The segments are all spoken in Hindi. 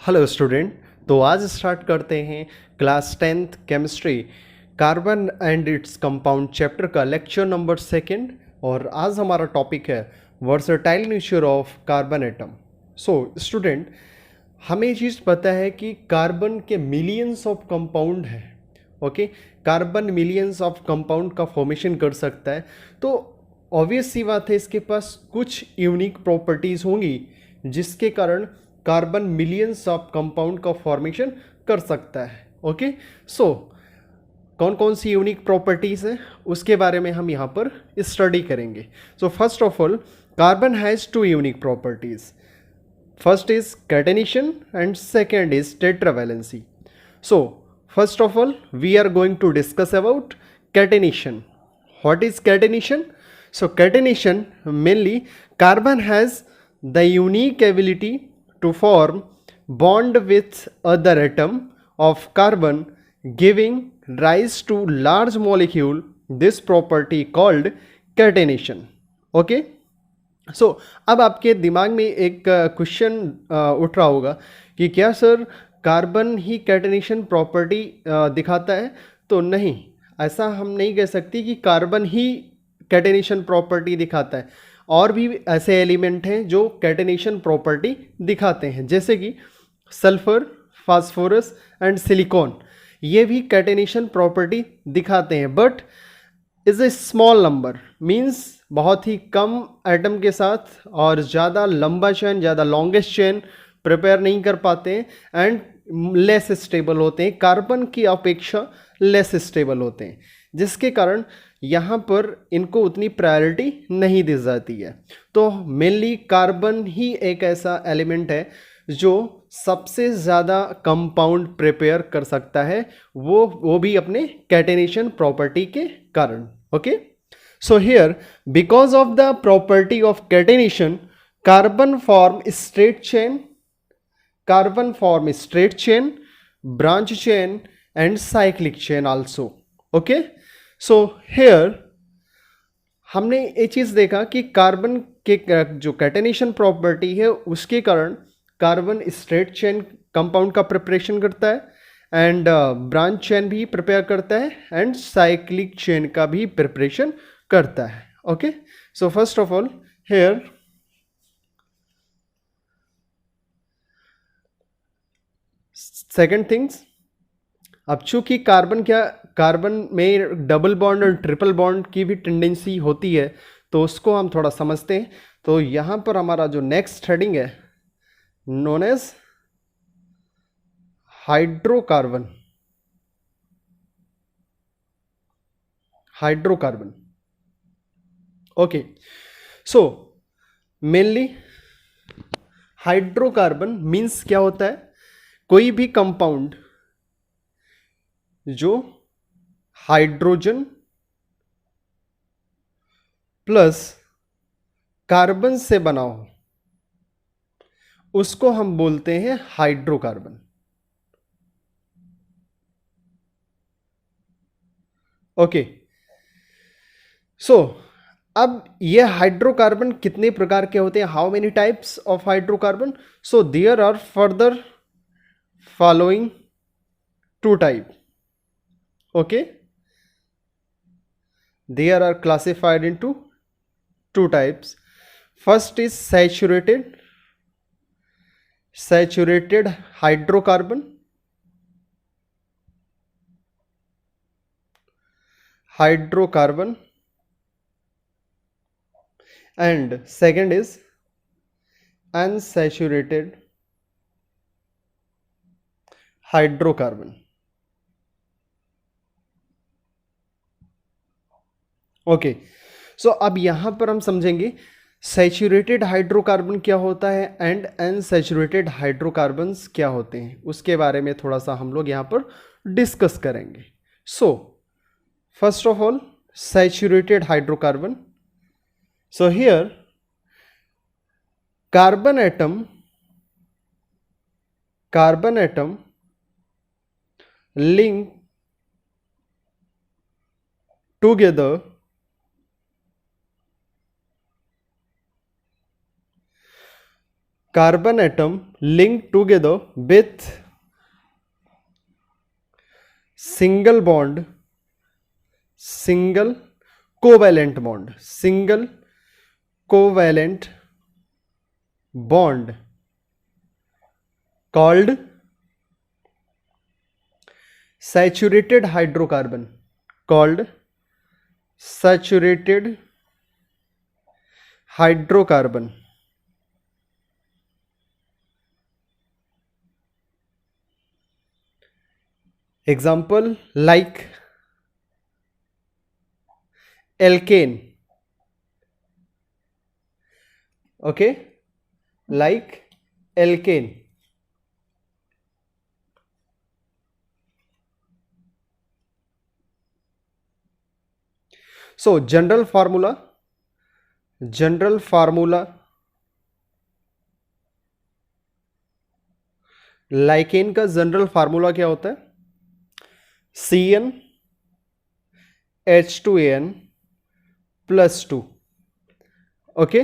Hello student. तो आज स्टार्ट करते हैं class 10th chemistry carbon and its compound chapter का लेक्चर नंबर 2 और आज हमारा टॉपिक है versatile nature of carbon atom. So student, हमें ये चीज़ पता है कि कार्बन के मिलियंस ऑफ कंपाउंड है। Okay, carbon millions of compound का फॉर्मेशन कर सकता है। तो ऑब्वियस सी बात है, इसके पास कुछ यूनिक प्रॉपर्टीज़ होंगी जिसके कारण कार्बन मिलियंस ऑफ कंपाउंड का फॉर्मेशन कर सकता है। ओके, सो कौन कौन सी यूनिक प्रॉपर्टीज़ हैं उसके बारे में हम यहाँ पर स्टडी करेंगे। So first of all, carbon has two unique properties. First is catenation and second is tetravalency. So, first of all, we are going to discuss about catenation. What is catenation? So, catenation mainly carbon has the unique ability to form bond with other atom of carbon, giving rise to large molecule. This property called catenation. Okay. सो अब आपके दिमाग में एक क्वेश्चन उठ रहा होगा कि क्या सर कार्बन ही कैटेनेशन प्रॉपर्टी दिखाता है? तो नहीं, ऐसा हम नहीं कह सकते कि कार्बन ही कैटेनेशन प्रॉपर्टी दिखाता है। और भी ऐसे एलिमेंट हैं जो कैटेनेशन प्रॉपर्टी दिखाते हैं, जैसे कि सल्फर, फास्फोरस एंड सिलिकॉन। ये भी कैटेनेशन प्रॉपर्टी दिखाते हैं, but is a small number, means बहुत ही कम एटम के साथ और ज़्यादा लंबा चेन, ज़्यादा लॉन्गेस्ट चेन प्रिपेयर नहीं कर पाते हैं एंड लेस स्टेबल होते हैं, कार्बन की अपेक्षा लेस स्टेबल होते हैं, जिसके कारण यहाँ पर इनको उतनी प्रायोरिटी नहीं दी जाती है। तो मेनली कार्बन ही एक ऐसा एलिमेंट है जो सबसे ज़्यादा कंपाउंड प्रिपेयर कर सकता है, वो भी अपने कैटेनेशन प्रॉपर्टी के कारण। Okay, so here because of the property of catenation, carbon form straight chain, branch chain and cyclic chain also. Okay, so here हमने ये चीज़ देखा कि कार्बन के जो कैटेनेशन प्रॉपर्टी है उसके कारण कार्बन स्ट्रेट चेन कंपाउंड का प्रिपरेशन करता है एंड ब्रांच चेन भी प्रिपेयर करता है एंड साइक्लिक चेन का भी प्रिपरेशन करता है। Okay, so first of all here second things, अब चूंकि कार्बन में डबल बॉन्ड और ट्रिपल बॉन्ड की भी टेंडेंसी होती है, तो उसको हम थोड़ा समझते हैं। तो यहां पर हमारा जो नेक्स्ट हेडिंग है known as hydrocarbon. Okay, so mainly hydrocarbon means क्या होता है? कोई भी कंपाउंड जो हाइड्रोजन प्लस कार्बन से बना हो उसको हम बोलते हैं हाइड्रोकार्बन। ओके, सो अब ये हाइड्रोकार्बन कितने प्रकार के होते हैं? How many types of hydrocarbon? So there are further following 2 type. Okay, there are classified into 2 types. First is saturated hydrocarbon and second is unsaturated hydrocarbon. Okay, so अब यहां पर हम समझेंगे सैचुरेटेड हाइड्रोकार्बन क्या होता है एंड अनसैचुरेटेड हाइड्रोकार्बन्स क्या होते हैं, उसके बारे में थोड़ा सा हम लोग यहां पर डिस्कस करेंगे। So first of all, saturated hydrocarbon. So here carbon atom link together carbon atom linked together with single bond, single covalent bond, single covalent bond called saturated hydrocarbon, called saturated hydrocarbon. Example like alkane, okay, like alkane. So general formula lichen का जनरल फार्मूला क्या होता है? CN H2AN +2. ओके,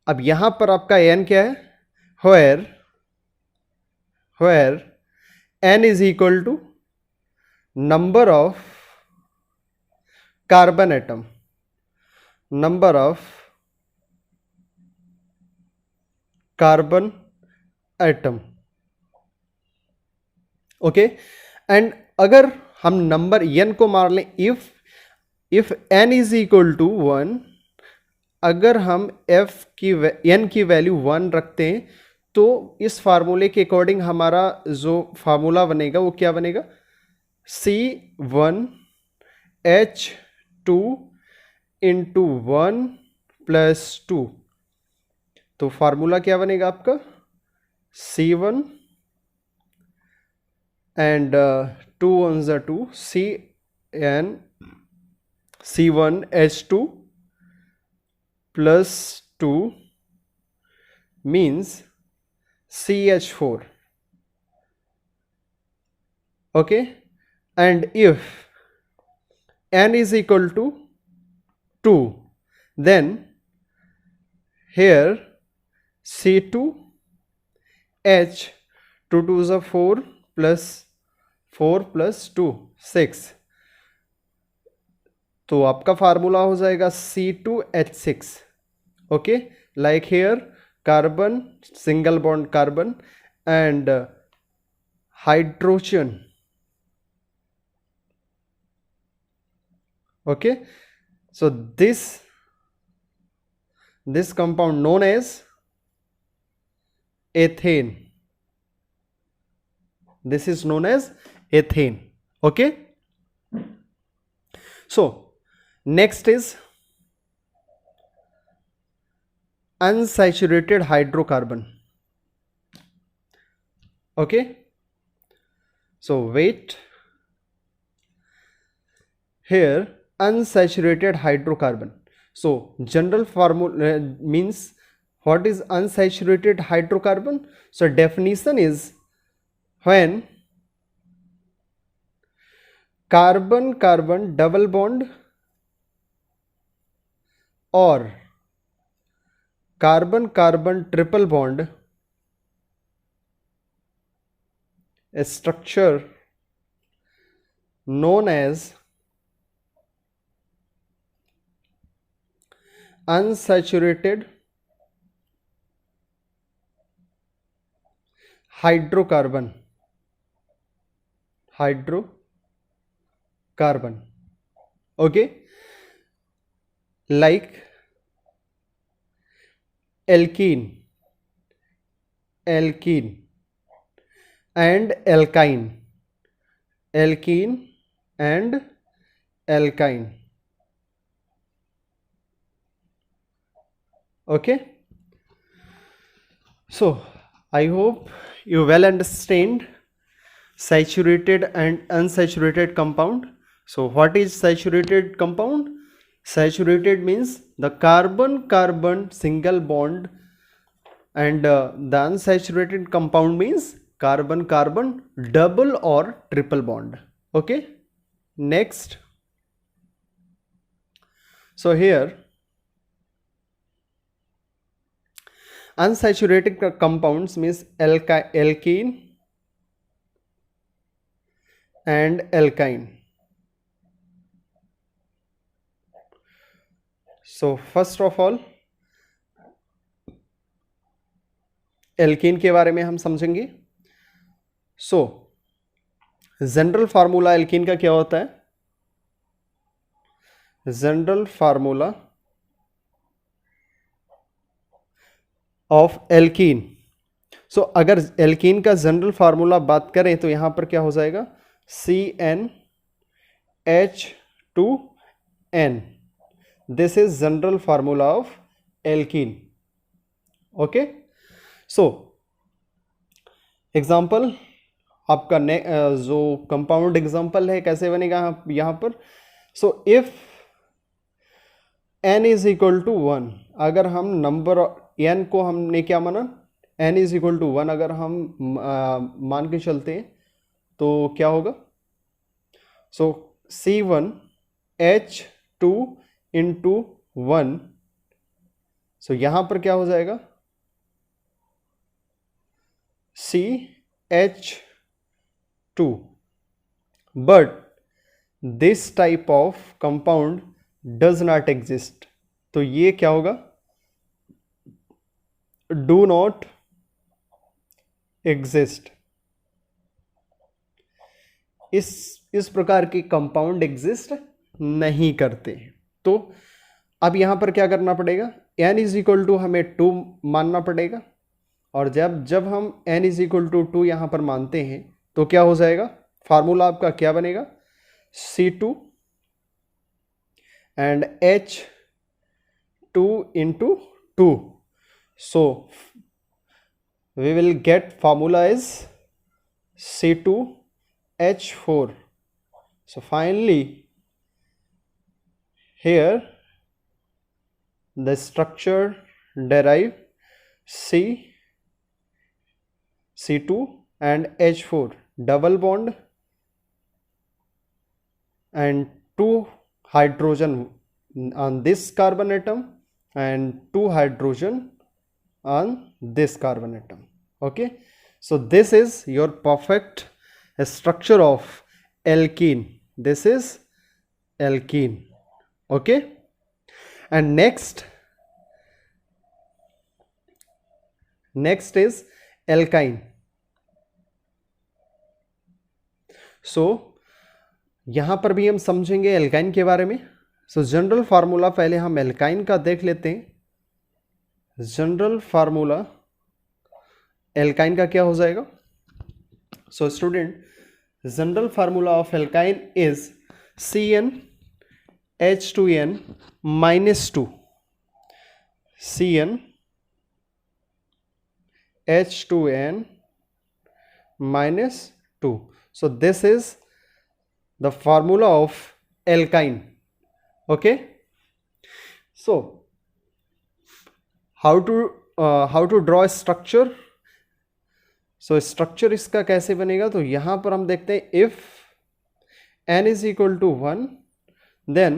अब यहां पर आपका N क्या है? where N is equal to number of carbon atom, number of carbon atom. Okay, and अगर हम नंबर n को मार लें, if n is equal to 1, अगर हम n की वैल्यू 1 रखते हैं तो इस फार्मूले के अकॉर्डिंग हमारा जो फार्मूला बनेगा वो क्या बनेगा? C1H2 into 1 + 2. तो फार्मूला क्या बनेगा आपका? C1 and 2 ones are 2, C1H2 + 2 means CH4. Okay, and if N is equal to 2, then here C2H, 2 2s are 4 + 4 + 2 6. तो आपका फार्मूला हो जाएगा C2H6. Okay, like here carbon, single bond carbon and hydrogen. Okay, so this compound known as ethane. This is known as ethane. Okay, so next is unsaturated hydrocarbon. Okay, so wait, here unsaturated hydrocarbon. So general formula means what is unsaturated hydrocarbon? So definition is when carbon-carbon double bond or carbon-carbon triple bond, a structure known as unsaturated hydrocarbon. Okay, like alkene and alkyne, okay. So I hope you well understand saturated and unsaturated compound. So what is saturated compound? Saturated means the carbon-carbon single bond, and the unsaturated compound means carbon-carbon double or triple bond. Okay, next. So here Unsaturated compounds means alkene and alkyne. So first of all alkene के बारे में हम समझेंगे. सो जनरल फार्मूला एल्कीन का क्या होता है? General formula of alkene. So अगर एल्कीन का जनरल फार्मूला बात करें तो यहां पर क्या हो जाएगा? CnH2n. This is general formula of alkene. Okay. So example आपका जो कंपाउंड एग्जाम्पल है कैसे बनेगा यहां पर? So if n is equal to 1, अगर हम नंबर n को हमने क्या माना? n इज इक्वल टू 1 अगर हम मान के चलते हैं तो क्या होगा? सो C1H2 इंटू 1. सो यहां पर क्या हो जाएगा? CH2. But this type of compound does not exist. तो ये क्या होगा? Do not exist. इस प्रकार के कंपाउंड एग्जिस्ट नहीं करते. तो अब यहां पर क्या करना पड़ेगा? n इज इक्वल टू हमें 2 मानना पड़ेगा. और जब हम n इज इक्वल टू 2 यहां पर मानते हैं तो क्या हो जाएगा? फार्मूला आपका क्या बनेगा? C2 and H2 into 2. So we will get formula is C2H4. So finally here the structure derive C2 and H4 double bond and 2 hydrogen on this carbon atom and 2 hydrogen on this carbon atom. Okay, so this is your perfect structure of alkene. This is alkene. Okay, and next is alkyne. सो यहां पर भी हम समझेंगे एल्काइन के बारे में. सो जनरल फार्मूला पहले हम एल्काइन का देख लेते हैं. जनरल फार्मूला एल्काइन का क्या हो जाएगा? So student, general formula of alkyne is CnH2n -2. CnH2n -2. So this is the formula of alkyne. Okay, so how to draw a structure? So structure इसका कैसे बनेगा? तो यहां पर हम देखते हैं if n is equal to 1 then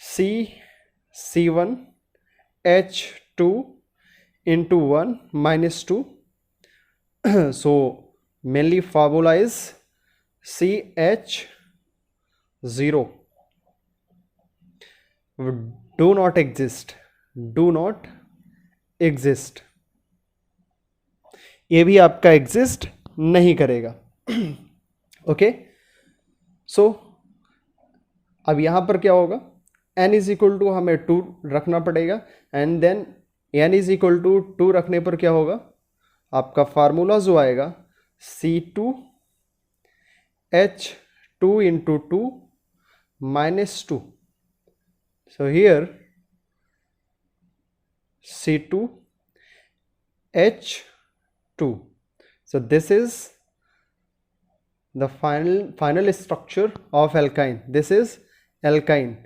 C1H2 into 1 -2. So mainly formula is CH0. Do not exist. ये भी आपका एग्जिस्ट नहीं करेगा. ओके, सो अब यहां पर क्या होगा? n इज इक्वल टू हमें 2 रखना पड़ेगा and then n is equal to 2 रखने पर क्या होगा? आपका फार्मूला जो आएगा C2H2 into 2 -2. So here C2H2. So this is the final structure of alkyne. This is alkyne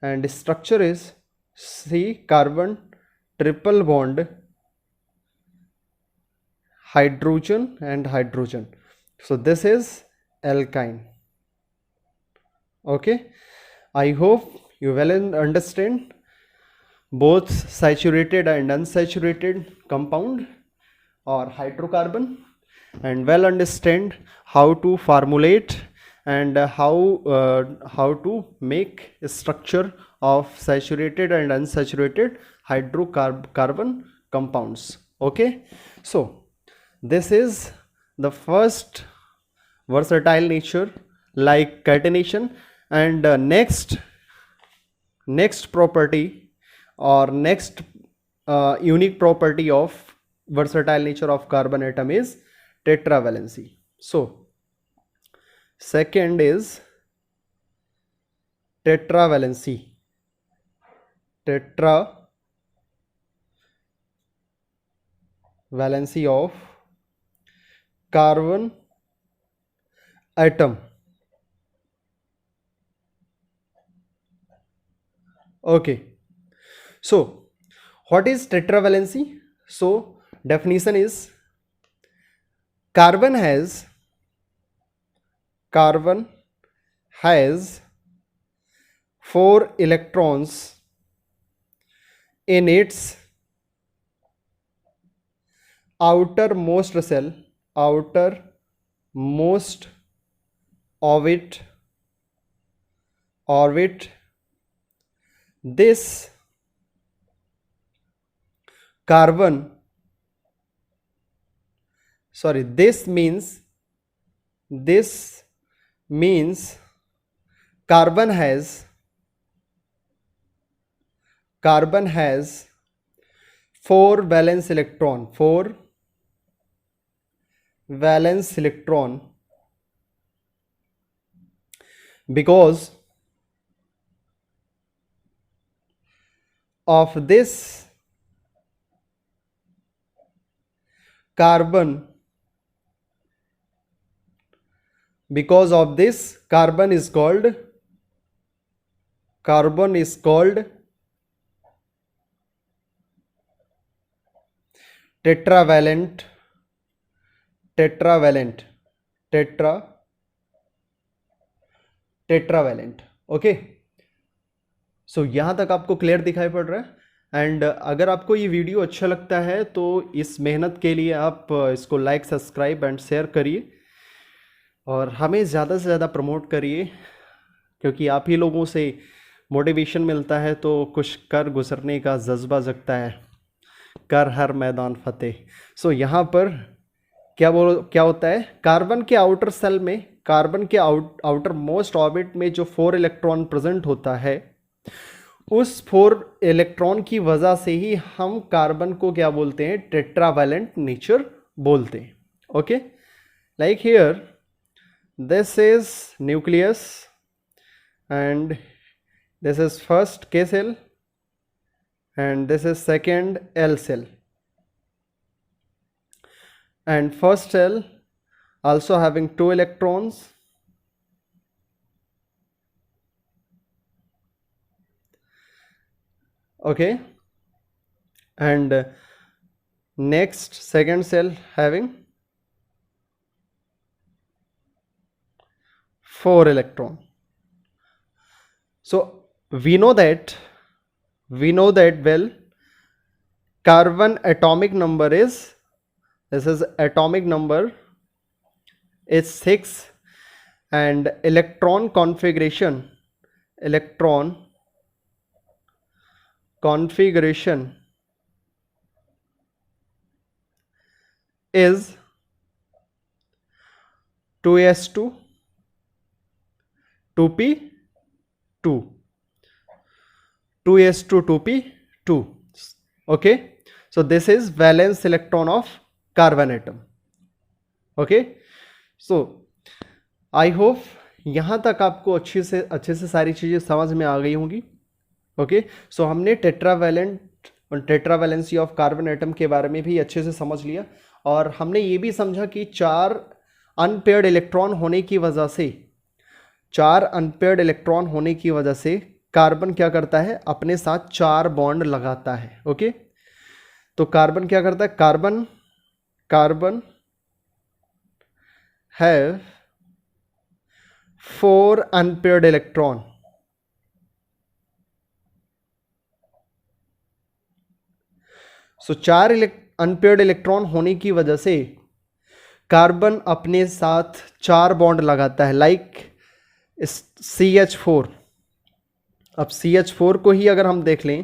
and structure is C carbon triple bond hydrogen and hydrogen. So this is alkyne. Okay, I hope you well understand. both saturated and unsaturated compound or hydrocarbon, and well understand how to formulate and how to make a structure of saturated and unsaturated hydrocarbon compounds. Okay, so this is the first versatile nature like catenation. And next property or next unique property of versatile nature of carbon atom is tetravalency. So second is tetravalency. Tetravalency of carbon atom. Okay, so what is tetravalency? So definition is carbon has 4 electrons in its outermost shell, outermost orbit. This means carbon has 4 valence electron because of this carbon is called tetravalent. Okay, so यहाँ तक आपको क्लियर दिखाई पड़ रहा है। एंड अगर आपको ये वीडियो अच्छा लगता है तो इस मेहनत के लिए आप इसको लाइक, सब्सक्राइब एंड शेयर करिए और हमें ज़्यादा से ज़्यादा प्रमोट करिए, क्योंकि आप ही लोगों से मोटिवेशन मिलता है तो कुछ कर गुजरने का जज्बा जगता है। कर हर मैदान फतेह। सो यहाँ पर क्या होता है, कार्बन के आउटर सेल में, कार्बन के आउटर मोस्ट ऑर्बिट में जो 4 इलेक्ट्रॉन प्रेजेंट होता है, उस 4 इलेक्ट्रॉन की वजह से ही हम कार्बन को क्या बोलते हैं, टेट्रावैलेंट नेचर बोलते हैं। Okay, like here this is nucleus and this is first K cell and this is second L cell, and first cell also having 2 electrons, okay, and next second cell having 4 electron. So we know that well, carbon atomic number is, this is atomic number is 6, and electron configuration is 2s2 2p2 2s2 2p2. okay, so this is valence electron of carbon atom. okay, so I hope यहाँ तक आपको अच्छे से सारी चीज़ें समझ में आ गई होंगी। ओके, सो हमने टेट्रावैलेंसी ऑफ कार्बन एटम के बारे में भी अच्छे से समझ लिया, और हमने ये भी समझा कि 4 अनपेयर्ड इलेक्ट्रॉन होने की वजह से कार्बन क्या करता है, अपने साथ 4 बॉन्ड लगाता है। ओके, तो कार्बन क्या करता है, carbon have 4 unpaired electron, so 4 unpaired electron होने की वजह से कार्बन अपने साथ 4 बॉन्ड लगाता है, लाइक CH4। अब CH4 को ही अगर हम देख लें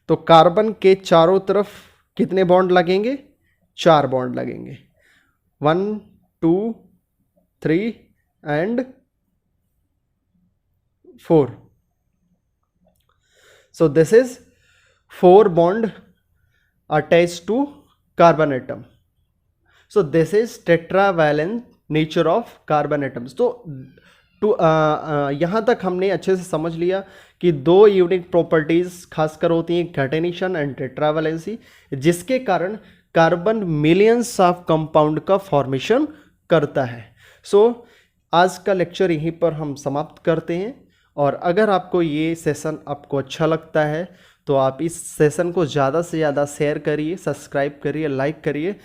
तो कार्बन के चारों तरफ कितने बॉन्ड लगेंगे? 4 बॉन्ड लगेंगे, 1 2 3 and 4। So this is 4 bond attached to carbon atom. So this is tetravalent nature of carbon atoms. तो यहाँ तक हमने अच्छे से समझ लिया कि 2 यूनिक प्रॉपर्टीज खासकर होती हैं, कैटेनेशन एंड टेट्रावैलेंसी, जिसके कारण कार्बन मिलियंस ऑफ कंपाउंड का फॉर्मेशन करता है। सो आज का लेक्चर यहीं पर हम समाप्त करते हैं, और अगर आपको ये सेशन आपको अच्छा लगता है तो आप इस सेशन को ज़्यादा से ज़्यादा शेयर करिए, सब्सक्राइब करिए, लाइक करिए।